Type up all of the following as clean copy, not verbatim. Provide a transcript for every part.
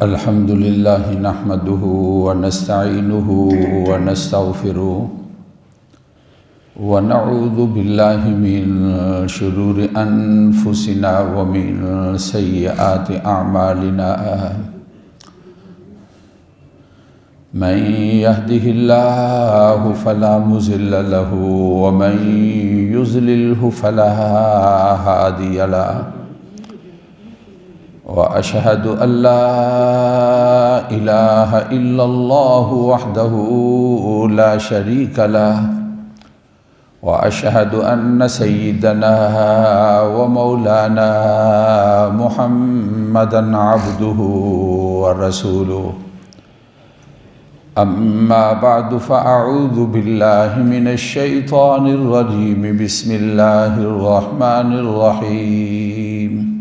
الحمد لله نحمده ونستعينه ونستغفره ونعوذ بالله من شرور أنفسنا ومن سيئات أعمالنا من يهده الله فلا مضل له ومن يضلله فلا هادي له وأشهد أن لا إله إلا الله وحده لا شريك له وأشهد أن سيدنا ومولانا محمدًا عبده ورسوله أما بعد فأعوذ بالله من الشيطان الرجيم بسم الله الرحمن الرحيم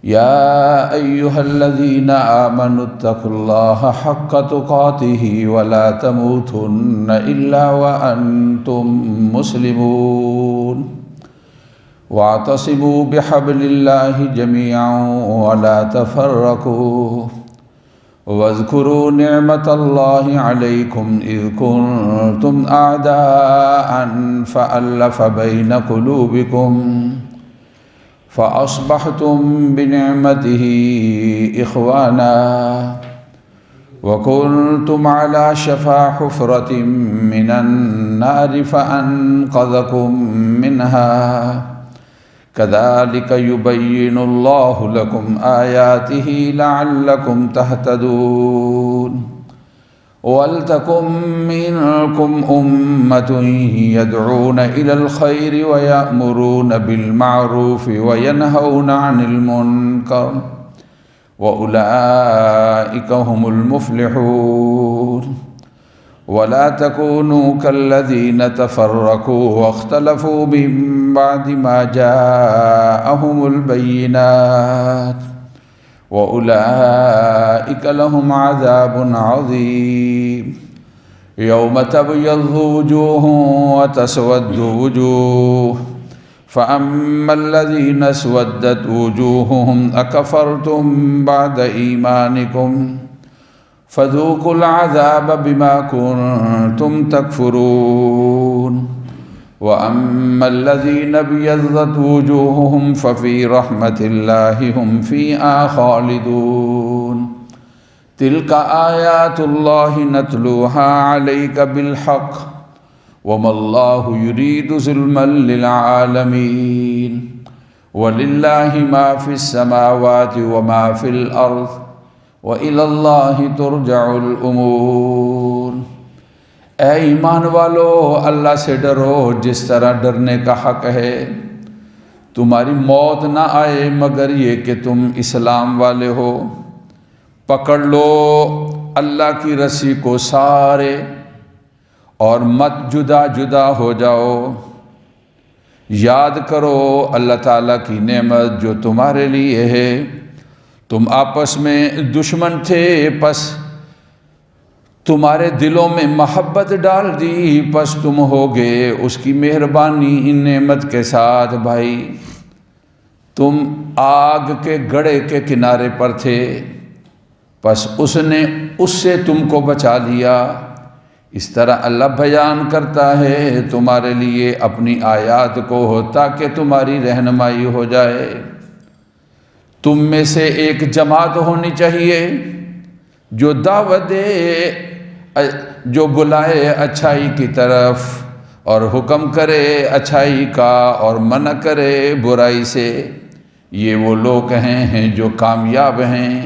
يا أيها الذين آمنوا اتقوا الله حق تقاته ولا تموتن إلا وأنتم مسلمون واعتصموا بحبل الله جميعا ولا تفرقوا واذكروا نعمة الله عليكم إذ كنتم أعداء فألف بين قلوبكم فأصبحتم بنعمته إخوانا وكنتم على شفا حفرة من النار فأنقذكم منها كذلك يبين الله لكم آياته لعلكم تهتدون وَلْتَكُن مِّنكُمْ أُمَّةٌ يَدْعُونَ إِلَى الْخَيْرِ وَيَأْمُرُونَ بِالْمَعْرُوفِ وَيَنْهَوْنَ عَنِ الْمُنكَرِ وَأُولَئِكَ هُمُ الْمُفْلِحُونَ وَلَا تَكُونُوا كَالَّذِينَ تَفَرَّقُوا وَاخْتَلَفُوا مِن بَعْدِ مَا جَاءَهُمُ الْبَيِّنَاتُ وَأُولَئِكَ لَهُمْ عَذَابٌ عَظِيمٌ يَوْمَ تَبْيَضُّ وُجُوهٌ وَتَسْوَدُّ وُجُوهٌ فَأَمَّا الَّذِينَ اسْوَدَّتْ وُجُوهُهُمْ أَكَفَرْتُمْ بَعْدَ إِيمَانِكُمْ فَذُوقُوا الْعَذَابَ بِمَا كُنتُمْ تَكْفُرُونَ وَأَمَّا الَّذِينَ ابْيَضَّتْ وُجُوهُهُمْ فَفِي رَحْمَةِ اللَّهِ هُمْ فِيهَا خَالِدُونَ تِلْكَ آيَاتُ اللَّهِ نَتْلُوهَا عَلَيْكَ بِالْحَقِّ وَمَا اللَّهُ يُرِيدُ ظُلْمًا لِلْعَالَمِينَ وَلِلَّهِ مَا فِي السَّمَاوَاتِ وَمَا فِي الْأَرْضِ وَإِلَى اللَّهِ تُرْجَعُ الْأُمُورُ اے ایمان والو اللہ سے ڈرو جس طرح ڈرنے کا حق ہے تمہاری موت نہ آئے مگر یہ کہ تم اسلام والے ہو پکڑ لو اللہ کی رسی کو سارے اور مت جدا جدا ہو جاؤ یاد کرو اللہ تعالیٰ کی نعمت جو تمہارے لیے ہے تم آپس میں دشمن تھے پس تمہارے دلوں میں محبت ڈال دی پس تم ہو گئے اس کی مہربانی نعمت کے ساتھ بھائی تم آگ کے گڑھے کے کنارے پر تھے پس اس نے اس سے تم کو بچا لیا اس طرح اللہ بیان کرتا ہے تمہارے لیے اپنی آیات کو تاکہ تمہاری رہنمائی ہو جائے تم میں سے ایک جماعت ہونی چاہیے جو دعوت دے جو بلائے اچھائی کی طرف اور حکم کرے اچھائی کا اور منع کرے برائی سے یہ وہ لوگ ہیں جو کامیاب ہیں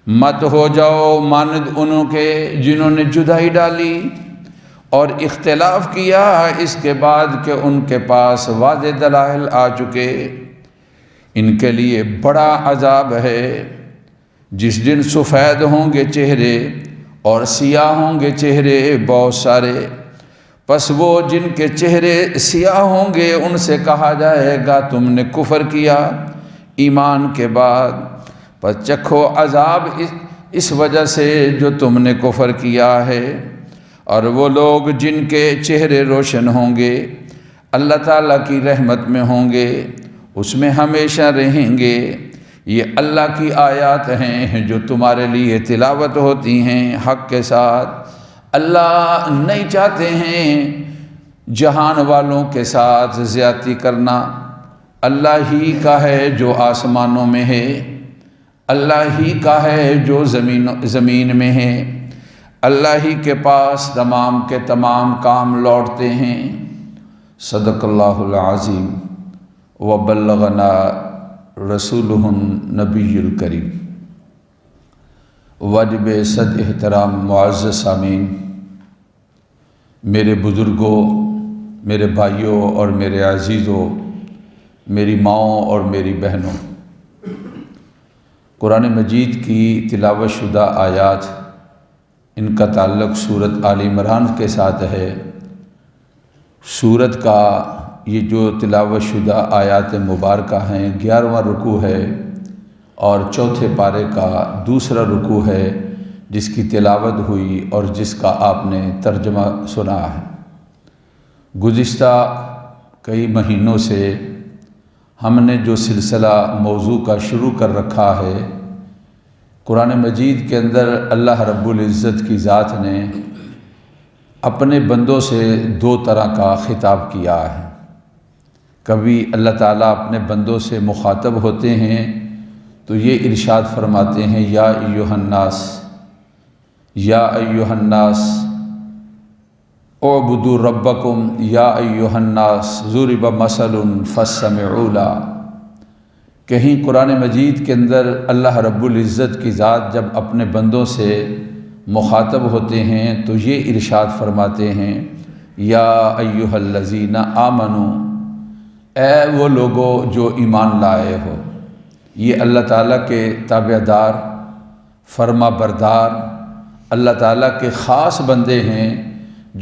مت ہو جاؤ مانند انہوں کے جنہوں نے جدائی ڈالی اور اختلاف کیا اس کے بعد کہ ان کے پاس واضح دلائل آ چکے ان کے لیے بڑا عذاب ہے جس دن سفید ہوں گے چہرے اور سیاہ ہوں گے چہرے بہت سارے پس وہ جن کے چہرے سیاہ ہوں گے ان سے کہا جائے گا تم نے کفر کیا ایمان کے بعد پس چکھو عذاب اس وجہ سے جو تم نے کفر کیا ہے اور وہ لوگ جن کے چہرے روشن ہوں گے اللہ تعالیٰ کی رحمت میں ہوں گے، اس میں ہمیشہ رہیں گے۔ یہ اللہ کی آیات ہیں جو تمہارے لیے تلاوت ہوتی ہیں حق کے ساتھ۔ اللہ نہیں چاہتے ہیں جہان والوں کے ساتھ زیادتی کرنا۔ اللہ ہی کا ہے جو آسمانوں میں ہے، اللہ ہی کا ہے جو زمین میں ہے، اللہ ہی کے پاس تمام کے تمام کام لوٹتے ہیں۔ صدق اللہ العظیم وبلغنا رسولہ النبی الکریم۔ واجب صد احترام معزز سامعین، میرے بزرگوں، میرے بھائیوں اور میرے عزیزوں، میری ماؤں اور میری بہنوں، قرآن مجید کی تلاوت شدہ آیات، ان کا تعلق سورۃ آل عمران کے ساتھ ہے۔ سورت کا یہ جو تلاوت شدہ آیات مبارکہ ہیں 11واں رکوع ہے اور چوتھے پارے کا دوسرا رکوع ہے جس کی تلاوت ہوئی اور جس کا آپ نے ترجمہ سنا ہے۔ گزشتہ کئی مہینوں سے ہم نے جو سلسلہ موضوع کا شروع کر رکھا ہے، قرآن مجید کے اندر اللہ رب العزت کی ذات نے اپنے بندوں سے دو طرح کا خطاب کیا ہے۔ کبھی اللہ تعالیٰ اپنے بندوں سے مخاطب ہوتے ہیں تو یہ ارشاد فرماتے ہیں یا ایھا الناس، یا ایھا الناس اعبدوا ربکم، یا ایھا الناس ضرب مثل فاستمعوا له۔ کہیں قرآن مجید کے اندر اللہ رب العزت کی ذات جب اپنے بندوں سے مخاطب ہوتے ہیں تو یہ ارشاد فرماتے ہیں یا ایھا الذین آمنوا، اے وہ لوگوں جو ایمان لائے ہو۔ یہ اللہ تعالیٰ کے تابع دار، فرما بردار، اللہ تعالیٰ کے خاص بندے ہیں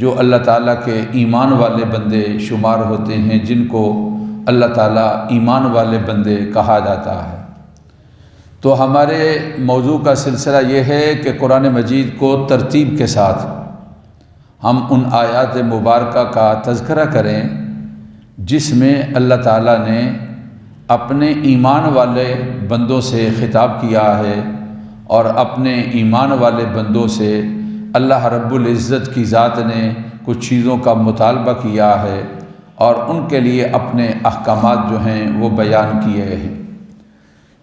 جو اللہ تعالیٰ کے ایمان والے بندے شمار ہوتے ہیں، جن کو اللہ تعالیٰ ایمان والے بندے کہا جاتا ہے۔ تو ہمارے موضوع کا سلسلہ یہ ہے کہ قرآن مجید کو ترتیب کے ساتھ ہم ان آیات مبارکہ کا تذکرہ کریں جس میں اللہ تعالیٰ نے اپنے ایمان والے بندوں سے خطاب کیا ہے اور اپنے ایمان والے بندوں سے اللہ رب العزت کی ذات نے کچھ چیزوں کا مطالبہ کیا ہے اور ان کے لیے اپنے احکامات جو ہیں وہ بیان کیے ہیں۔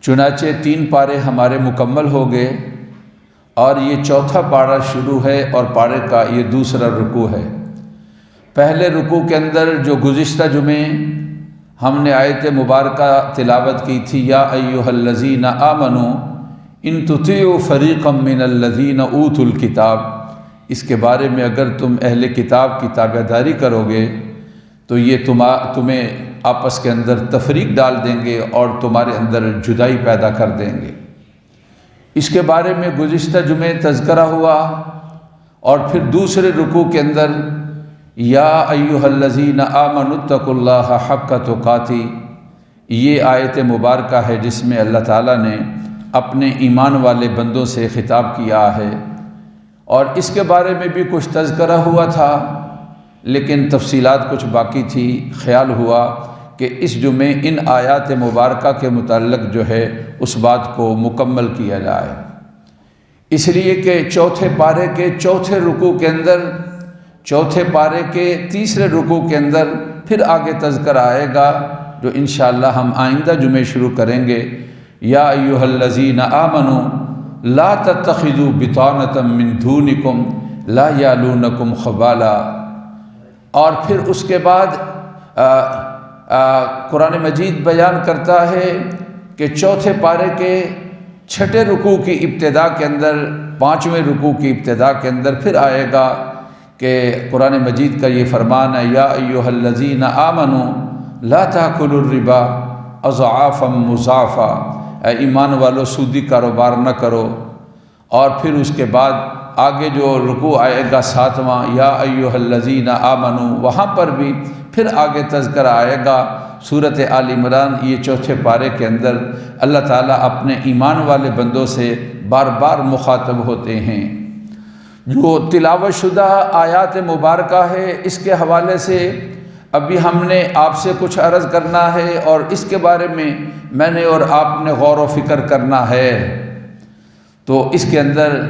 چنانچہ 3 پارے ہمارے مکمل ہو گئے اور یہ چوتھا پارہ شروع ہے اور پارے کا یہ دوسرا رکوع ہے۔ پہلے رکوع کے اندر جو گزشتہ جمعے ہم نے آیت مبارکہ تلاوت کی تھی یا ایھا الذین آمنوا ان تطیعوا فریقا من الذین اوتوا الکتاب، اس کے بارے میں اگر تم اہل کتاب کی تابعداری کرو گے تو یہ تمہیں آپس کے اندر تفریق ڈال دیں گے اور تمہارے اندر جدائی پیدا کر دیں گے۔ اس کے بارے میں گزشتہ جمعے تذکرہ ہوا اور پھر دوسرے رکوع کے اندر یا ایھا الذین آمنوا اتقوا اللہ حق تقاتہ، یہ آیت مبارکہ ہے جس میں اللہ تعالیٰ نے اپنے ایمان والے بندوں سے خطاب کیا ہے، اور اس کے بارے میں بھی کچھ تذکرہ ہوا تھا لیکن تفصیلات کچھ باقی تھی۔ خیال ہوا کہ اس جمعے ان آیات مبارکہ کے متعلق جو ہے اس بات کو مکمل کیا جائے، اس لیے کہ چوتھے پارے کے چوتھے رکوع کے اندر، چوتھے پارے کے تیسرے رکوع کے اندر پھر آگے تذکرہ آئے گا جو انشاءاللہ ہم آئندہ جمعے شروع کریں گے۔ یا ایھا الذین آمنوا لا تتخذوا بطانة من دونکم لا یعلونکم خبالا، اور پھر اس کے بعد قرآن مجید بیان کرتا ہے کہ چوتھے پارے کے چھٹے رکوع کی ابتدا کے اندر، 5ویں رکوع کی ابتدا کے اندر پھر آئے گا کہ قرآن مجید کا یہ فرمان ہے یا ایھا الذین آمنوا لا تأکلوا الربا اضعافا مضاعفا، اے ایمان والو سودی کاروبار نہ کرو۔ اور پھر اس کے بعد آگے جو رکوع آئے گا 7واں یا ایھا الذین آمنوا، وہاں پر بھی پھر آگے تذکرہ آئے گا۔ سورۃ آل عمران یہ چوتھے پارے کے اندر اللہ تعالیٰ اپنے ایمان والے بندوں سے بار بار مخاطب ہوتے ہیں۔ جو تلاوت شدہ آیات مبارکہ ہے اس کے حوالے سے ابھی ہم نے آپ سے کچھ عرض کرنا ہے اور اس کے بارے میں نے اور آپ نے غور و فکر کرنا ہے۔ تو اس کے اندر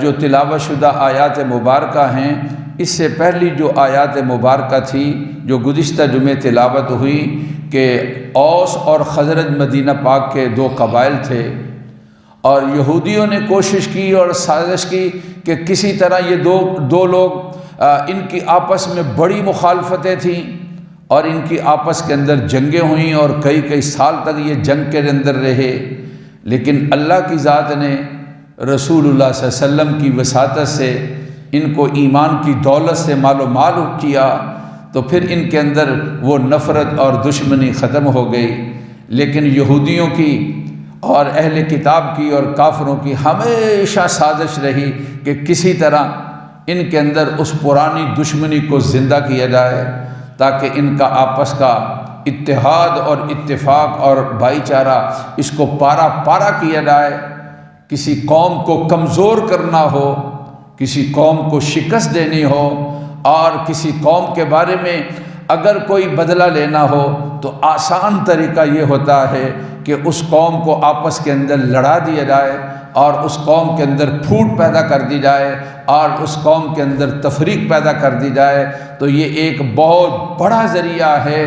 جو تلاوت شدہ آیات مبارکہ ہیں، اس سے پہلی جو آیات مبارکہ تھی جو گزشتہ جمعے تلاوت ہوئی کہ اوس اور خزرج مدینہ پاک کے دو قبائل تھے، اور یہودیوں نے کوشش کی اور سازش کی کہ کسی طرح یہ دو لوگ ان کی آپس میں بڑی مخالفتیں تھیں اور ان کی آپس کے اندر جنگیں ہوئیں اور کئی سال تک یہ جنگ کے اندر رہے، لیکن اللہ کی ذات نے رسول اللہ صلی اللہ علیہ وسلم کی وساطت سے ان کو ایمان کی دولت سے مال و مال کیا، تو پھر ان کے اندر وہ نفرت اور دشمنی ختم ہو گئی۔ لیکن یہودیوں کی اور اہل کتاب کی اور کافروں کی ہمیشہ سازش رہی کہ کسی طرح ان کے اندر اس پرانی دشمنی کو زندہ کیا جائے تاکہ ان کا آپس کا اتحاد اور اتفاق اور بھائی چارہ اس کو پارا کیا جائے۔ کسی قوم کو کمزور کرنا ہو، کسی قوم کو شکست دینی ہو، اور کسی قوم کے بارے میں اگر کوئی بدلہ لینا ہو تو آسان طریقہ یہ ہوتا ہے کہ اس قوم کو آپس کے اندر لڑا دیا جائے اور اس قوم کے اندر پھوٹ پیدا کر دی جائے اور اس قوم کے اندر تفریق پیدا کر دی جائے۔ تو یہ ایک بہت بڑا ذریعہ ہے،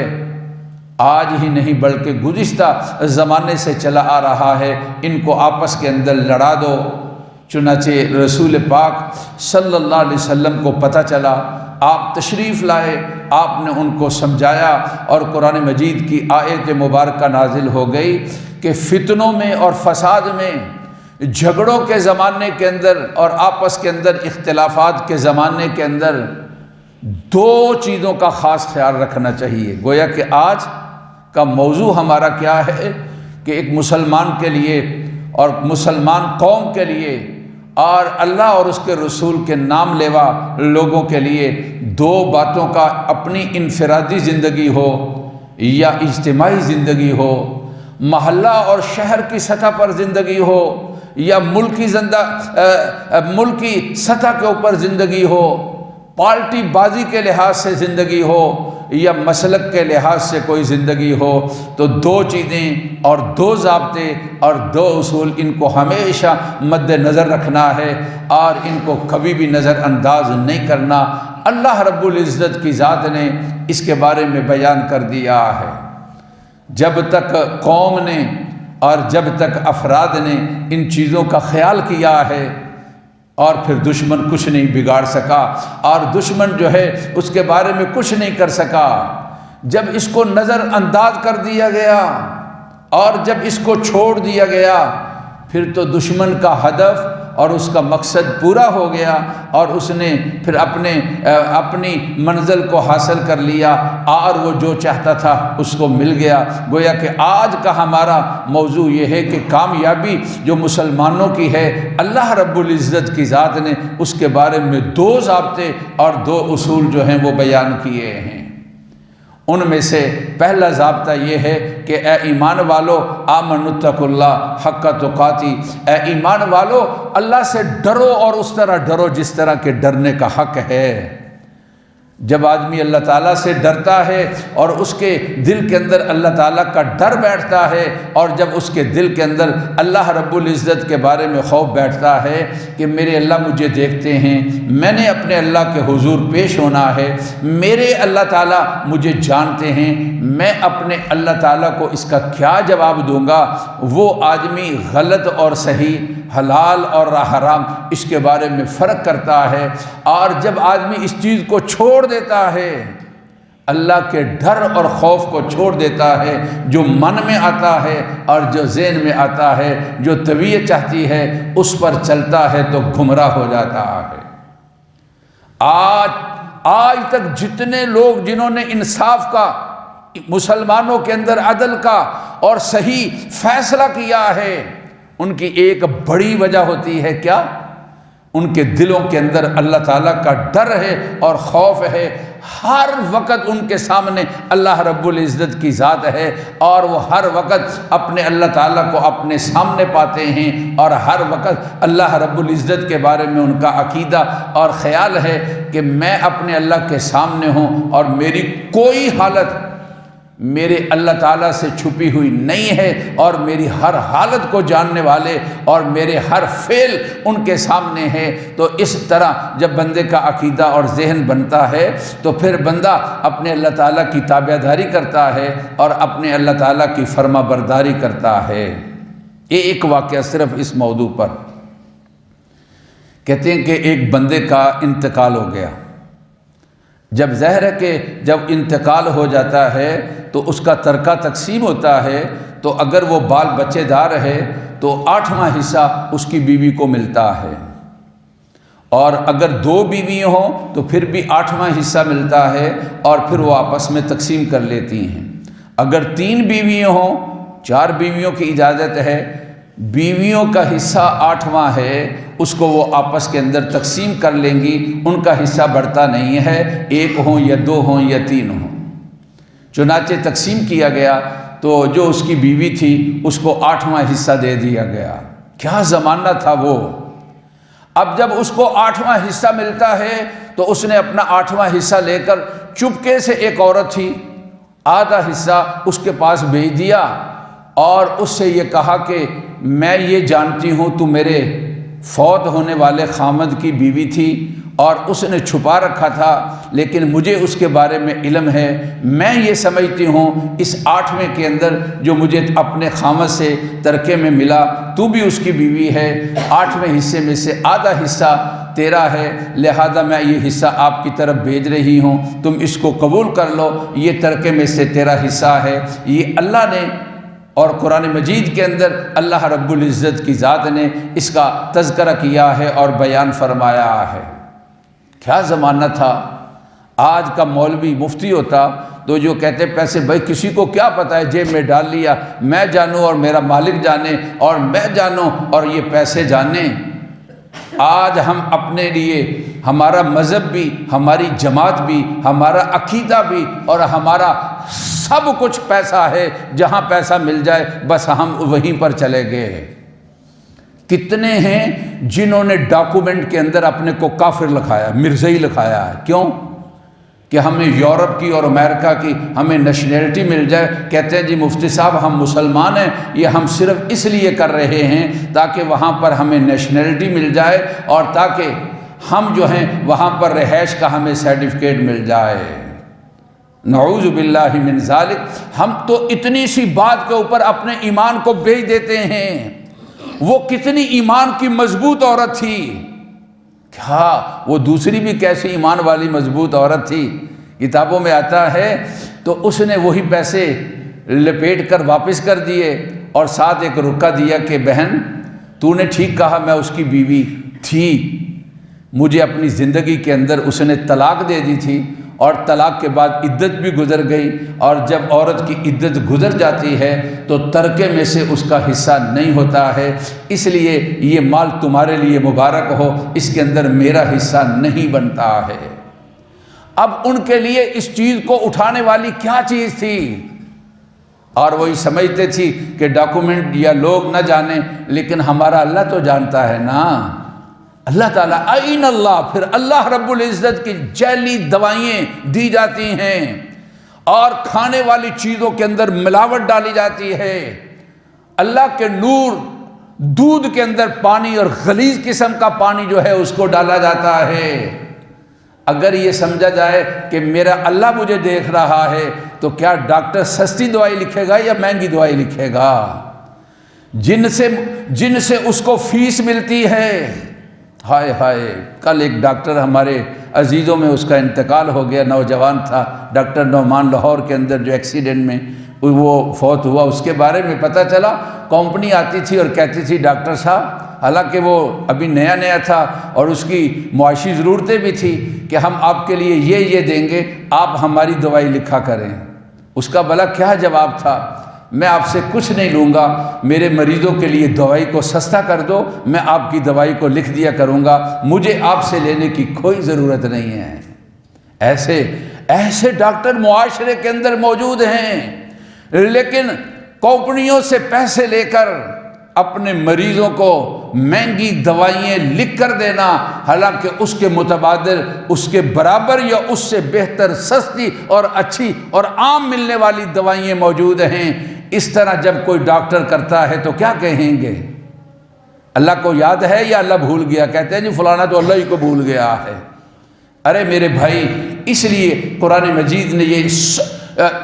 آج ہی نہیں بلکہ گزشتہ زمانے سے چلا آ رہا ہے، ان کو آپس کے اندر لڑا دو۔ چنانچہ رسول پاک صلی اللہ علیہ وسلم کو پتہ چلا، آپ تشریف لائے، آپ نے ان کو سمجھایا اور قرآن مجید کی آیت مبارکہ نازل ہو گئی کہ فتنوں میں اور فساد میں، جھگڑوں کے زمانے کے اندر اور آپس کے اندر اختلافات کے زمانے کے اندر دو چیزوں کا خاص خیال رکھنا چاہیے۔ گویا کہ آج کا موضوع ہمارا کیا ہے کہ ایک مسلمان کے لیے اور مسلمان قوم کے لیے اور اللہ اور اس کے رسول کے نام لیوا لوگوں کے لیے دو باتوں کا، اپنی انفرادی زندگی ہو یا اجتماعی زندگی ہو، محلہ اور شہر کی سطح پر زندگی ہو یا ملکی سطح کے اوپر زندگی ہو، پارٹی بازی کے لحاظ سے زندگی ہو یا مسلک کے لحاظ سے کوئی زندگی ہو، تو دو چیزیں اور دو ضابطے اور دو اصول ان کو ہمیشہ مد نظر رکھنا ہے اور ان کو کبھی بھی نظر انداز نہیں کرنا۔ اللہ رب العزت کی ذات نے اس کے بارے میں بیان کر دیا ہے، جب تک قوم نے اور جب تک افراد نے ان چیزوں کا خیال کیا ہے اور پھر دشمن کچھ نہیں بگاڑ سکا اور دشمن جو ہے اس کے بارے میں کچھ نہیں کر سکا۔ جب اس کو نظر انداز کر دیا گیا اور جب اس کو چھوڑ دیا گیا، پھر تو دشمن کا ہدف اور اس کا مقصد پورا ہو گیا اور اس نے پھر اپنی منزل کو حاصل کر لیا اور وہ جو چاہتا تھا اس کو مل گیا۔ گویا کہ آج کا ہمارا موضوع یہ ہے کہ کامیابی جو مسلمانوں کی ہے، اللہ رب العزت کی ذات نے اس کے بارے میں دو ضابطے اور دو اصول جو ہیں وہ بیان کیے ہیں۔ ان میں سے پہلا ضابطہ یہ ہے کہ اے ایمان والو آمنوا اتقوا اللہ حق تقاتی، اے ایمان والو اللہ سے ڈرو اور اس طرح ڈرو جس طرح کے ڈرنے کا حق ہے۔ جب آدمی اللہ تعالیٰ سے ڈرتا ہے اور اس کے دل کے اندر اللہ تعالیٰ کا ڈر بیٹھتا ہے اور جب اس کے دل کے اندر اللہ رب العزت کے بارے میں خوف بیٹھتا ہے کہ میرے اللہ مجھے دیکھتے ہیں، میں نے اپنے اللہ کے حضور پیش ہونا ہے، میرے اللہ تعالیٰ مجھے جانتے ہیں، میں اپنے اللہ تعالیٰ کو اس کا کیا جواب دوں گا، وہ آدمی غلط اور صحیح، حلال اور حرام اس کے بارے میں فرق کرتا ہے۔ اور جب آدمی اس چیز کو چھوڑ دیتا ہے، اللہ کے ڈر اور خوف کو چھوڑ دیتا ہے، جو من میں آتا ہے اور جو ذہن میں آتا ہے، جو طبیعت چاہتی ہے اس پر چلتا ہے تو گمراہ ہو جاتا ہے۔ آج تک جتنے لوگ جنہوں نے انصاف کا، مسلمانوں کے اندر عدل کا اور صحیح فیصلہ کیا ہے، ان کی ایک بڑی وجہ ہوتی ہے کیا؟ ان کے دلوں کے اندر اللہ تعالیٰ کا ڈر ہے اور خوف ہے۔ ہر وقت ان کے سامنے اللہ رب العزت کی ذات ہے، اور وہ ہر وقت اپنے اللہ تعالیٰ کو اپنے سامنے پاتے ہیں، اور ہر وقت اللہ رب العزت کے بارے میں ان کا عقیدہ اور خیال ہے کہ میں اپنے اللہ کے سامنے ہوں، اور میری کوئی حالت میرے اللہ تعالیٰ سے چھپی ہوئی نہیں ہے، اور میری ہر حالت کو جاننے والے اور میرے ہر فعل ان کے سامنے ہے۔ تو اس طرح جب بندے کا عقیدہ اور ذہن بنتا ہے تو پھر بندہ اپنے اللہ تعالیٰ کی تابعداری کرتا ہے اور اپنے اللہ تعالیٰ کی فرما برداری کرتا ہے۔ یہ ایک واقعہ صرف اس موضوع پر، کہتے ہیں کہ ایک بندے کا انتقال ہو گیا۔ جب ظاہر ہے کہ جب انتقال ہو جاتا ہے تو اس کا ترکہ تقسیم ہوتا ہے، تو اگر وہ بال بچے دار ہے تو 8واں حصہ اس کی بیوی کو ملتا ہے، اور اگر 2 بیویاں ہوں تو پھر بھی 8واں حصہ ملتا ہے، اور پھر وہ آپس میں تقسیم کر لیتی ہیں۔ اگر 3 بیویاں ہوں، 4 بیویوں کی اجازت ہے، بیویوں کا حصہ 8واں ہے، اس کو وہ آپس کے اندر تقسیم کر لیں گی، ان کا حصہ بڑھتا نہیں ہے، 1 ہوں یا 2 ہوں یا 3 ہوں۔ چنانچہ تقسیم کیا گیا تو جو اس کی بیوی تھی اس کو 8واں حصہ دے دیا گیا۔ کیا زمانہ تھا وہ! اب جب اس کو 8واں حصہ ملتا ہے تو اس نے اپنا 8واں حصہ لے کر چپکے سے ایک عورت تھی، آدھا حصہ اس کے پاس بھیج دیا، اور اس سے یہ کہا کہ میں یہ جانتی ہوں تو میرے فوت ہونے والے خامد کی بیوی تھی، اور اس نے چھپا رکھا تھا، لیکن مجھے اس کے بارے میں علم ہے، میں یہ سمجھتی ہوں اس 8ویں کے اندر جو مجھے اپنے خامد سے ترکے میں ملا، تو بھی اس کی بیوی ہے، 8ویں حصے میں سے آدھا حصہ تیرا ہے، لہذا میں یہ حصہ آپ کی طرف بھیج رہی ہوں، تم اس کو قبول کر لو، یہ ترکے میں سے تیرا حصہ ہے۔ یہ اللہ نے اور قرآن مجید کے اندر اللہ رب العزت کی ذات نے اس کا تذکرہ کیا ہے اور بیان فرمایا ہے۔ کیا زمانہ تھا! آج کا مولوی مفتی ہوتا تو جو کہتے پیسے بھائی کسی کو کیا پتہ ہے، جیب میں ڈال لیا، میں جانوں اور میرا مالک جانے اور میں جانوں اور یہ پیسے جانے۔ آج ہم اپنے لیے، ہمارا مذہب بھی، ہماری جماعت بھی، ہمارا عقیدہ بھی اور ہمارا سب کچھ پیسہ ہے، جہاں پیسہ مل جائے بس ہم وہیں پر چلے گئے۔ کتنے ہیں جنہوں نے ڈاکومنٹ کے اندر اپنے کو کافر لکھایا، مرزائی لکھایا ہے، کیوں؟ کہ ہمیں یورپ کی اور امریکہ کی ہمیں نیشنلٹی مل جائے۔ کہتے ہیں جی مفتی صاحب ہم مسلمان ہیں، یہ ہم صرف اس لیے کر رہے ہیں تاکہ وہاں پر ہمیں نیشنلٹی مل جائے اور تاکہ ہم جو ہیں وہاں پر رہائش کا ہمیں سرٹیفکیٹ مل جائے۔ نعوذ باللہ من ذالک۔ ہم تو اتنی سی بات کے اوپر اپنے ایمان کو بیچ دیتے ہیں۔ وہ کتنی ایمان کی مضبوط عورت تھی! کیا وہ دوسری بھی کیسی ایمان والی مضبوط عورت تھی! کتابوں میں آتا ہے تو اس نے وہی پیسے لپیٹ کر واپس کر دیے اور ساتھ ایک رکا دیا کہ بہن تو نے ٹھیک کہا، میں اس کی بیوی تھی، مجھے اپنی زندگی کے اندر اس نے طلاق دے دی تھی، اور طلاق کے بعد عدت بھی گزر گئی، اور جب عورت کی عدت گزر جاتی ہے تو ترکے میں سے اس کا حصہ نہیں ہوتا ہے، اس لیے یہ مال تمہارے لیے مبارک ہو، اس کے اندر میرا حصہ نہیں بنتا ہے۔ اب ان کے لیے اس چیز کو اٹھانے والی کیا چیز تھی؟ اور وہی سمجھتے تھی کہ ڈاکومنٹ یا لوگ نہ جانیں، لیکن ہمارا اللہ تو جانتا ہے نا۔ اللہ تعالیٰ این اللہ، پھر اللہ رب العزت کی جعلی دوائیں دی جاتی ہیں اور کھانے والی چیزوں کے اندر ملاوٹ ڈالی جاتی ہے۔ اللہ کے نور دودھ کے اندر پانی اور غلیظ قسم کا پانی جو ہے اس کو ڈالا جاتا ہے۔ اگر یہ سمجھا جائے کہ میرا اللہ مجھے دیکھ رہا ہے تو کیا ڈاکٹر سستی دوائی لکھے گا یا مہنگی دوائی لکھے گا؟ جن سے اس کو فیس ملتی ہے۔ ہائے ہائے، کل ایک ڈاکٹر ہمارے عزیزوں میں اس کا انتقال ہو گیا، نوجوان تھا، ڈاکٹر نعمان، لاہور کے اندر جو ایکسیڈنٹ میں وہ فوت ہوا۔ اس کے بارے میں پتہ چلا کمپنی آتی تھی اور کہتی تھی ڈاکٹر صاحب، حالانکہ وہ ابھی نیا نیا تھا اور اس کی معاشی ضرورتیں بھی تھی، کہ ہم آپ کے لیے یہ دیں گے، آپ ہماری دوائی لکھا کریں۔ اس کا بھلا کیا جواب تھا؟ میں آپ سے کچھ نہیں لوں گا، میرے مریضوں کے لیے دوائی کو سستا کر دو، میں آپ کی دوائی کو لکھ دیا کروں گا، مجھے آپ سے لینے کی کوئی ضرورت نہیں ہے۔ ایسے ڈاکٹر معاشرے کے اندر موجود ہیں، لیکن کمپنیوں سے پیسے لے کر اپنے مریضوں کو مہنگی دوائیں لکھ کر دینا، حالانکہ اس کے متبادل اس کے برابر یا اس سے بہتر سستی اور اچھی اور عام ملنے والی دوائیں موجود ہیں۔ اس طرح جب کوئی ڈاکٹر کرتا ہے تو کیا کہیں گے؟ اللہ کو یاد ہے یا اللہ بھول گیا؟ کہتے ہیں جی فلانا تو اللہ ہی کو بھول گیا ہے۔ ارے میرے بھائی، اس لیے قرآن مجید نے یہ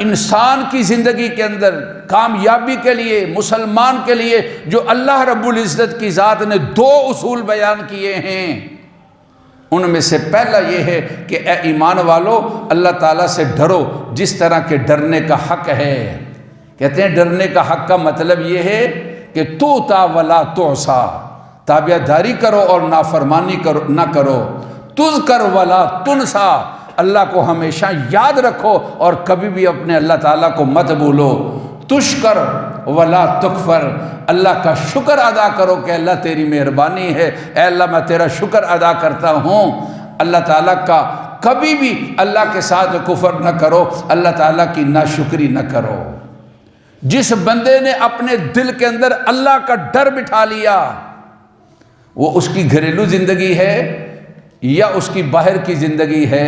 انسان کی زندگی کے اندر کامیابی کے لیے، مسلمان کے لیے جو اللہ رب العزت کی ذات نے 2 اصول بیان کیے ہیں، ان میں سے پہلا یہ ہے کہ اے ایمان والو، اللہ تعالیٰ سے ڈرو جس طرح کے ڈرنے کا حق ہے۔ کہتے ہیں ڈرنے کا حق کا مطلب یہ ہے کہ توتا ولا تعصا، تابع داری کرو اور نافرمانی نہ کرو، تذکر ولا تنسا، اللہ کو ہمیشہ یاد رکھو اور کبھی بھی اپنے اللہ تعالیٰ کو مت بھولو، تشکر ولا تکفر، اللہ کا شکر ادا کرو کہ اللہ تیری مہربانی ہے، اے اللہ میں تیرا شکر ادا کرتا ہوں۔ اللہ تعالیٰ کا کبھی بھی اللہ کے ساتھ کفر نہ کرو، اللہ تعالیٰ کی ناشکری نہ کرو۔ جس بندے نے اپنے دل کے اندر اللہ کا ڈر بٹھا لیا، وہ اس کی گھریلو زندگی ہے یا اس کی باہر کی زندگی ہے،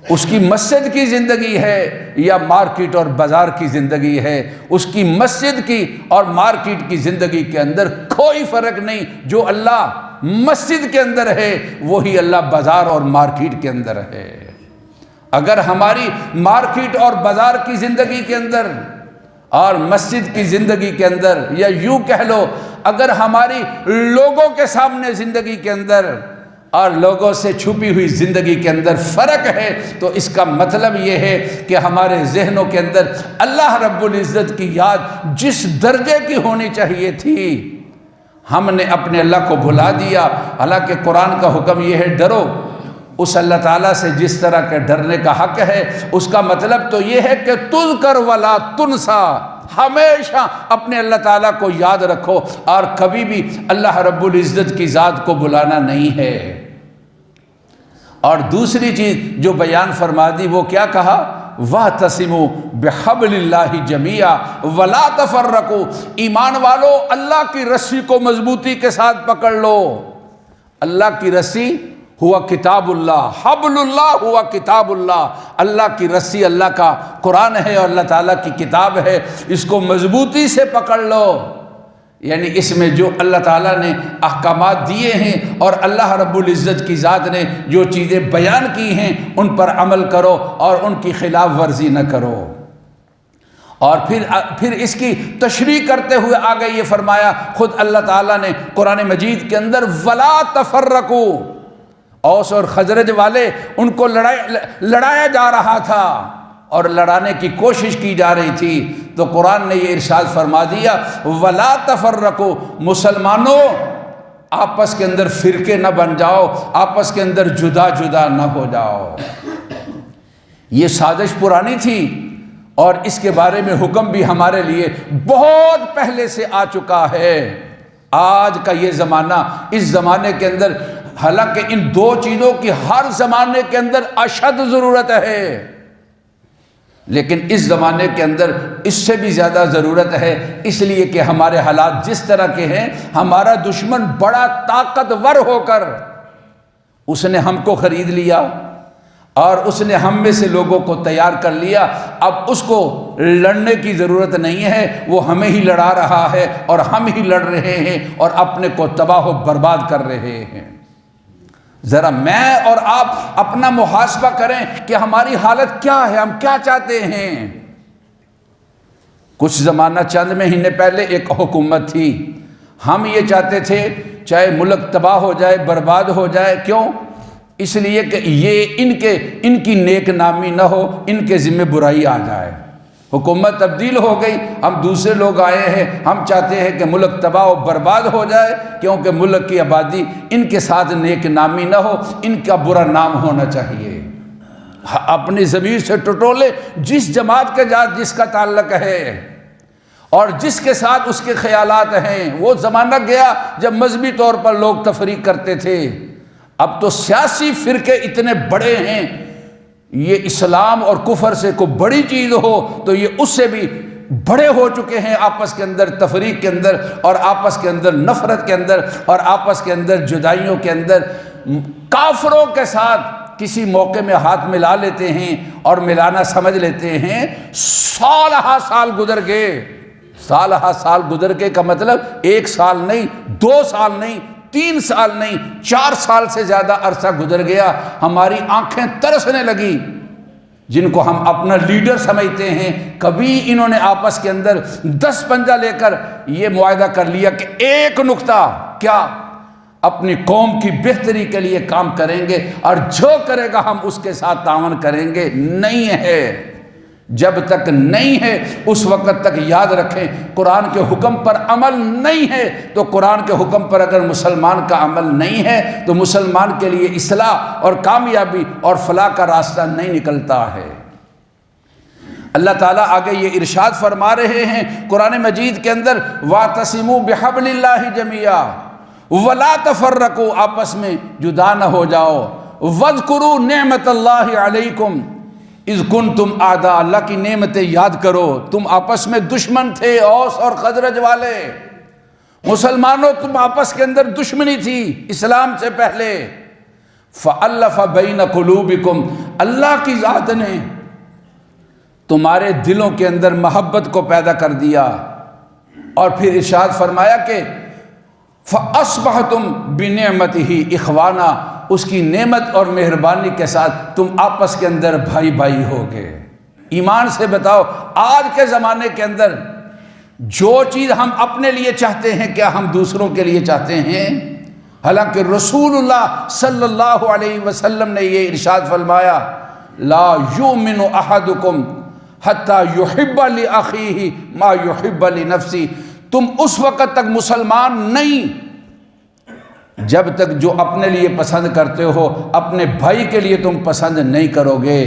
اس کی مسجد کی زندگی ہے یا مارکیٹ اور بازار کی زندگی ہے، اس کی مسجد کی اور مارکیٹ کی زندگی کے اندر کوئی فرق نہیں۔ جو اللہ مسجد کے اندر ہے وہی اللہ بازار اور مارکیٹ کے اندر ہے۔ اگر ہماری مارکیٹ اور بازار کی زندگی کے اندر اور مسجد کی زندگی کے اندر، یا یوں کہہ لو اگر ہماری لوگوں کے سامنے زندگی کے اندر اور لوگوں سے چھپی ہوئی زندگی کے اندر فرق ہے، تو اس کا مطلب یہ ہے کہ ہمارے ذہنوں کے اندر اللہ رب العزت کی یاد جس درجے کی ہونی چاہیے تھی، ہم نے اپنے اللہ کو بھلا دیا۔ حالانکہ قرآن کا حکم یہ ہے ڈرو اس اللہ تعالیٰ سے جس طرح کے ڈرنے کا حق ہے۔ اس کا مطلب تو یہ ہے کہ تذکر ولا تنسا، ہمیشہ اپنے اللہ تعالیٰ کو یاد رکھو اور کبھی بھی اللہ رب العزت کی ذات کو بلانا نہیں ہے۔ اور دوسری چیز جو بیان فرما دی وہ کیا کہا؟ وَاعْتَصِمُوا بِحَبْلِ اللَّهِ جَمِيعًا وَلَا تَفَرَّقُوا، ایمان والو اللہ کی رسی کو مضبوطی کے ساتھ پکڑ لو۔ اللہ کی رسی ہوا کتاب اللہ، حبل اللہ ہوا کتاب اللہ، اللہ کی رسی اللہ کا قرآن ہے اور اللہ تعالیٰ کی کتاب ہے، اس کو مضبوطی سے پکڑ لو۔ یعنی اس میں جو اللہ تعالیٰ نے احکامات دیے ہیں اور اللہ رب العزت کی ذات نے جو چیزیں بیان کی ہیں ان پر عمل کرو اور ان کی خلاف ورزی نہ کرو۔ اور پھر اس کی تشریح کرتے ہوئے آگے یہ فرمایا خود اللہ تعالیٰ نے قرآن مجید کے اندر وَلَا تَفَرَّقُوا، اوس اور خزرج والے ان کو لڑایا جا رہا تھا اور لڑانے کی کوشش کی جا رہی تھی، تو قرآن نے یہ ارشاد فرما دیا وَلَا تَفَرَّقُوا، مسلمانوں آپس کے اندر فرقے نہ بن جاؤ، آپس کے اندر جدا جدا نہ ہو جاؤ۔ یہ سازش پرانی تھی اور اس کے بارے میں حکم بھی ہمارے لیے بہت پہلے سے آ چکا ہے۔ آج کا یہ زمانہ، اس زمانے کے اندر حالانکہ ان 2 چیزوں کی ہر زمانے کے اندر اشد ضرورت ہے، لیکن اس زمانے کے اندر اس سے بھی زیادہ ضرورت ہے، اس لیے کہ ہمارے حالات جس طرح کے ہیں، ہمارا دشمن بڑا طاقتور ہو کر اس نے ہم کو خرید لیا اور اس نے ہم میں سے لوگوں کو تیار کر لیا۔ اب اس کو لڑنے کی ضرورت نہیں ہے، وہ ہمیں ہی لڑا رہا ہے اور ہم ہی لڑ رہے ہیں اور اپنے کو تباہ و برباد کر رہے ہیں۔ ذرا میں اور آپ اپنا محاسبہ کریں کہ ہماری حالت کیا ہے، ہم کیا چاہتے ہیں۔ کچھ زمانہ چند مہینے پہلے ایک حکومت تھی، ہم یہ چاہتے تھے چاہے ملک تباہ ہو جائے، برباد ہو جائے، کیوں؟ اس لیے کہ یہ ان کی نیک نامی نہ ہو، ان کے ذمہ برائی آ جائے۔ حکومت تبدیل ہو گئی، ہم دوسرے لوگ آئے ہیں، ہم چاہتے ہیں کہ ملک تباہ و برباد ہو جائے، کیونکہ ملک کی آبادی ان کے ساتھ نیک نامی نہ ہو، ان کا برا نام ہونا چاہیے۔ اپنی ضمیر سے ٹٹولے، جس جماعت کے ساتھ جس کا تعلق ہے اور جس کے ساتھ اس کے خیالات ہیں۔ وہ زمانہ گیا جب مذہبی طور پر لوگ تفریق کرتے تھے، اب تو سیاسی فرقے اتنے بڑے ہیں یہ اسلام اور کفر سے کوئی بڑی چیز ہو تو یہ اس سے بھی بڑے ہو چکے ہیں، آپس کے اندر تفریق کے اندر، اور آپس کے اندر نفرت کے اندر، اور آپس کے اندر جدائیوں کے اندر۔ کافروں کے ساتھ کسی موقع میں ہاتھ ملا لیتے ہیں اور ملانا سمجھ لیتے ہیں، سال ہا سال گزر گئے، سال ہا سال گزر گئے کا مطلب 1 سال نہیں، 2 سال نہیں، 3 سال نہیں، 4 سال سے زیادہ عرصہ گزر گیا، ہماری آنکھیں ترسنے لگی۔ جن کو ہم اپنا لیڈر سمجھتے ہیں، کبھی انہوں نے آپس کے اندر 10 پنجہ لے کر یہ معاہدہ کر لیا کہ ایک نقطہ کیا اپنی قوم کی بہتری کے لیے کام کریں گے، اور جو کرے گا ہم اس کے ساتھ تعاون کریں گے؟ نہیں ہے۔ جب تک نہیں ہے اس وقت تک یاد رکھیں، قرآن کے حکم پر عمل نہیں ہے تو قرآن کے حکم پر اگر مسلمان کا عمل نہیں ہے تو مسلمان کے لیے اصلاح اور کامیابی اور فلاح کا راستہ نہیں نکلتا ہے۔ اللہ تعالیٰ آگے یہ ارشاد فرما رہے ہیں قرآن مجید کے اندر، وَاعْتَصِمُوا بِحَبْلِ اللَّهِ جَمِيعًا وَلَا تَفَرَّقُوا، آپس میں جدا نہ ہو جاؤ۔ وَاذْكُرُوا نِعْمَةَ اللَّهِ عَلَيْكُمْ اذ کنتم اعداء، اللہ کی نعمتیں یاد کرو، تم آپس میں دشمن تھے، اوس اور خزرج والے مسلمانوں، تم آپس کے اندر دشمنی تھی اسلام سے پہلے۔ فَأَلَّفَ بَيْنَ قُلُوبِكُمْ، اللہ کی ذات نے تمہارے دلوں کے اندر محبت کو پیدا کر دیا، اور پھر ارشاد فرمایا کہ فَأَصْبَحْتُمْ بِنِعْمَتِهِ إِخْوَانًا، اس کی نعمت اور مہربانی کے ساتھ تم آپس کے اندر بھائی بھائی ہو گئے۔ ایمان سے بتاؤ، آج کے زمانے کے اندر جو چیز ہم اپنے لیے چاہتے ہیں کیا ہم دوسروں کے لیے چاہتے ہیں؟ حالانکہ رسول اللہ صلی اللہ علیہ وسلم نے یہ ارشاد فرمایا، لا یؤمن احدکم حتی یحب لأخیہ ما یحب لنفسہ، تم اس وقت تک مسلمان نہیں جب تک جو اپنے لیے پسند کرتے ہو اپنے بھائی کے لیے تم پسند نہیں کرو گے،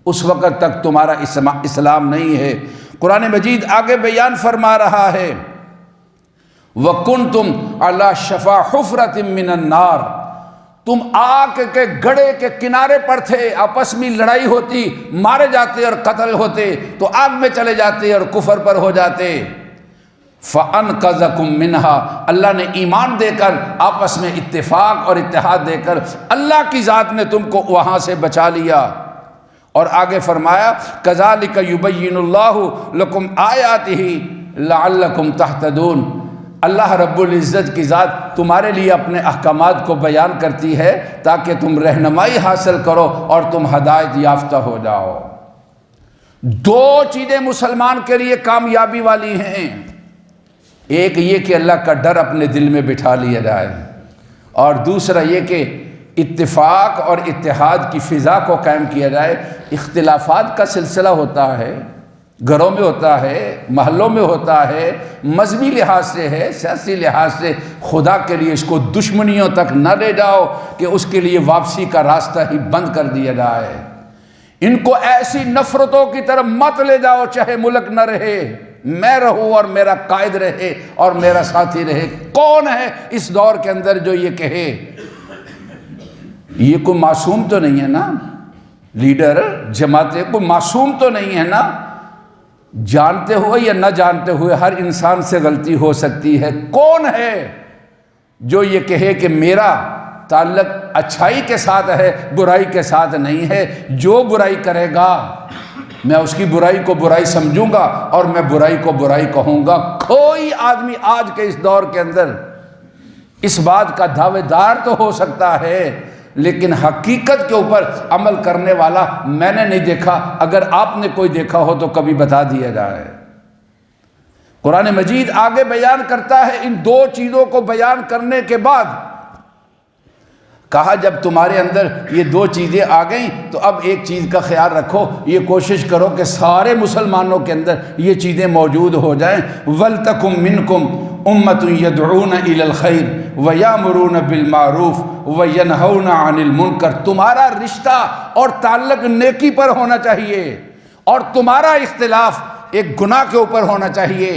اس وقت تک تمہارا اسلام نہیں ہے۔ قرآن مجید آگے بیان فرما رہا ہے، وَكُنْتُمْ عَلَى شَفَا حُفْرَةٍ مِّنَ النَّارِ، تم آگ کے گڑھے کے کنارے پر تھے، آپس میں لڑائی ہوتی، مارے جاتے اور قتل ہوتے تو آگ میں چلے جاتے اور کفر پر ہو جاتے۔ فَأَنْقَذَكُمْ مِنْهَا، اللہ نے ایمان دے کر، آپس میں اتفاق اور اتحاد دے کر اللہ کی ذات نے تم کو وہاں سے بچا لیا۔ اور آگے فرمایا، كَذَلِكَ يُبَيِّنُ اللَّهُ لَكُمْ آيَاتِهِ لَعَلَّكُمْ تَهْتَدُونَ، اللہ رب العزت کی ذات تمہارے لیے اپنے احکامات کو بیان کرتی ہے تاکہ تم رہنمائی حاصل کرو اور تم ہدایت یافتہ ہو جاؤ۔ 2 چیزیں مسلمان کے لیے کامیابی والی ہیں، ایک یہ کہ اللہ کا ڈر اپنے دل میں بٹھا لیا جائے، اور دوسرا یہ کہ اتفاق اور اتحاد کی فضا کو قائم کیا جائے۔ اختلافات کا سلسلہ ہوتا ہے، گھروں میں ہوتا ہے، محلوں میں ہوتا ہے، مذہبی لحاظ سے ہے، سیاسی لحاظ سے، خدا کے لیے اس کو دشمنیوں تک نہ لے جاؤ کہ اس کے لیے واپسی کا راستہ ہی بند کر دیا جائے۔ ان کو ایسی نفرتوں کی طرف مت لے جاؤ، چاہے ملک نہ رہے، میں رہوں اور میرا قائد رہے اور میرا ساتھی رہے۔ کون ہے اس دور کے اندر جو یہ کہے؟ یہ کوئی معصوم تو نہیں ہے نا، لیڈر جماعتیں کوئی معصوم تو نہیں ہے نا، جانتے ہوئے یا نہ جانتے ہوئے ہر انسان سے غلطی ہو سکتی ہے۔ کون ہے جو یہ کہے کہ میرا تعلق اچھائی کے ساتھ ہے، برائی کے ساتھ نہیں ہے؟ جو برائی کرے گا میں اس کی برائی کو برائی سمجھوں گا اور میں برائی کو برائی کہوں گا۔ کوئی آدمی آج کے اس دور کے اندر اس بات کا دعوے دار تو ہو سکتا ہے، لیکن حقیقت کے اوپر عمل کرنے والا میں نے نہیں دیکھا۔ اگر آپ نے کوئی دیکھا ہو تو کبھی بتا دیا جائے۔ قرآن مجید آگے بیان کرتا ہے، ان 2 چیزوں کو بیان کرنے کے بعد کہا جب تمہارے اندر یہ 2 چیزیں آ گئیں تو اب ایک چیز کا خیال رکھو، یہ کوشش کرو کہ سارے مسلمانوں کے اندر یہ چیزیں موجود ہو جائیں۔ وَلْتَكُمْ مِنْكُمْ أُمَّةٌ يَدْعُونَ إِلَى الْخَيْرِ وَيَأْمُرُونَ بِالْمَعْرُوفِ وَيَنْهَوْنَ عَنِ الْمُنْكَرِ، تمہارا رشتہ اور تعلق نیکی پر ہونا چاہیے، اور تمہارا اختلاف ایک گناہ کے اوپر ہونا چاہیے،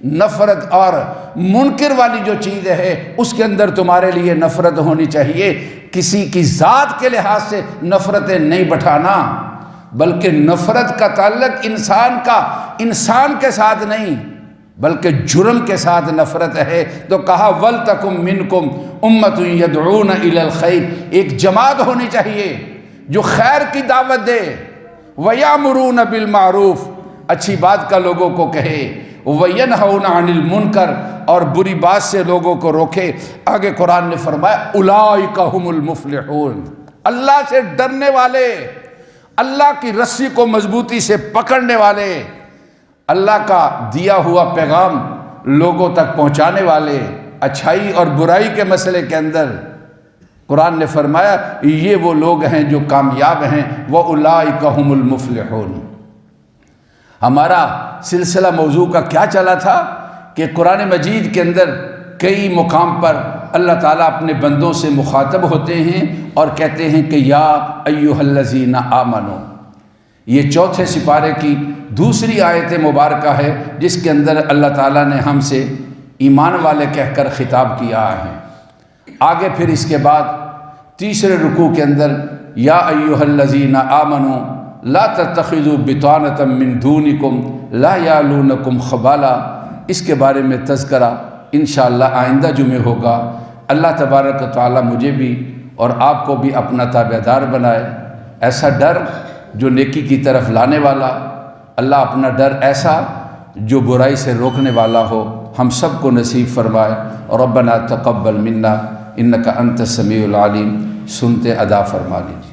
نفرت اور منکر والی جو چیز ہے اس کے اندر تمہارے لیے نفرت ہونی چاہیے. کسی کی ذات کے لحاظ سے نفرتیں نہیں بٹھانا، بلکہ نفرت کا تعلق انسان کے ساتھ نہیں بلکہ جرم کے ساتھ نفرت ہے. تو کہا وَلْتَكُمْ مِنْكُمْ أُمَّةٌ يَدْعُونَ إِلَى الْخَيْرِ، ایک جماعت ہونی چاہیے جو خیر کی دعوت دے. وَيَأْمُرُونَ بِالْمَعْرُوفِ، اچھی بات کا لوگوں کو کہے. وَيَنْهَوْنَ عَنِ الْمُنْكَرِ، اور بری بات سے لوگوں کو روکے. آگے قرآن نے فرمایا أُولَٰئِكَ هُمُ الْمُفْلِحُونَ، اللہ سے ڈرنے والے، اللہ کی رسی کو مضبوطی سے پکڑنے والے، اللہ کا دیا ہوا پیغام لوگوں تک پہنچانے والے، اچھائی اور برائی کے مسئلے کے اندر قرآن نے فرمایا یہ وہ لوگ ہیں جو کامیاب ہیں. وَأُولَٰئِكَ هُمُ الْمُفْلِحُونَ. ہمارا سلسلہ موضوع کا کیا چلا تھا کہ قرآن مجید کے اندر کئی مقام پر اللہ تعالیٰ اپنے بندوں سے مخاطب ہوتے ہیں اور کہتے ہیں کہ یا ایھا الذین آمنو. یہ چوتھے سپارے کی دوسری آیت مبارکہ ہے جس کے اندر اللہ تعالیٰ نے ہم سے ایمان والے کہہ کر خطاب کیا ہے. آگے پھر اس کے بعد تیسرے رکوع کے اندر یا ایھا الذین آمنو لا تتخذوا بطانۃ من دونکم لا یعلونکم خبالا، اس کے بارے میں تذکرہ انشاءاللہ آئندہ جمعے ہوگا. اللہ تبارک و تعالیٰ مجھے بھی اور آپ کو بھی اپنا تابعدار بنائے. ایسا ڈر جو نیکی کی طرف لانے والا، اللہ اپنا ڈر ایسا جو برائی سے روکنے والا ہو، ہم سب کو نصیب فرمائے. ربنا تقبل منا انک انت السمیع العلیم. سنتے ادا فرما لیجیے.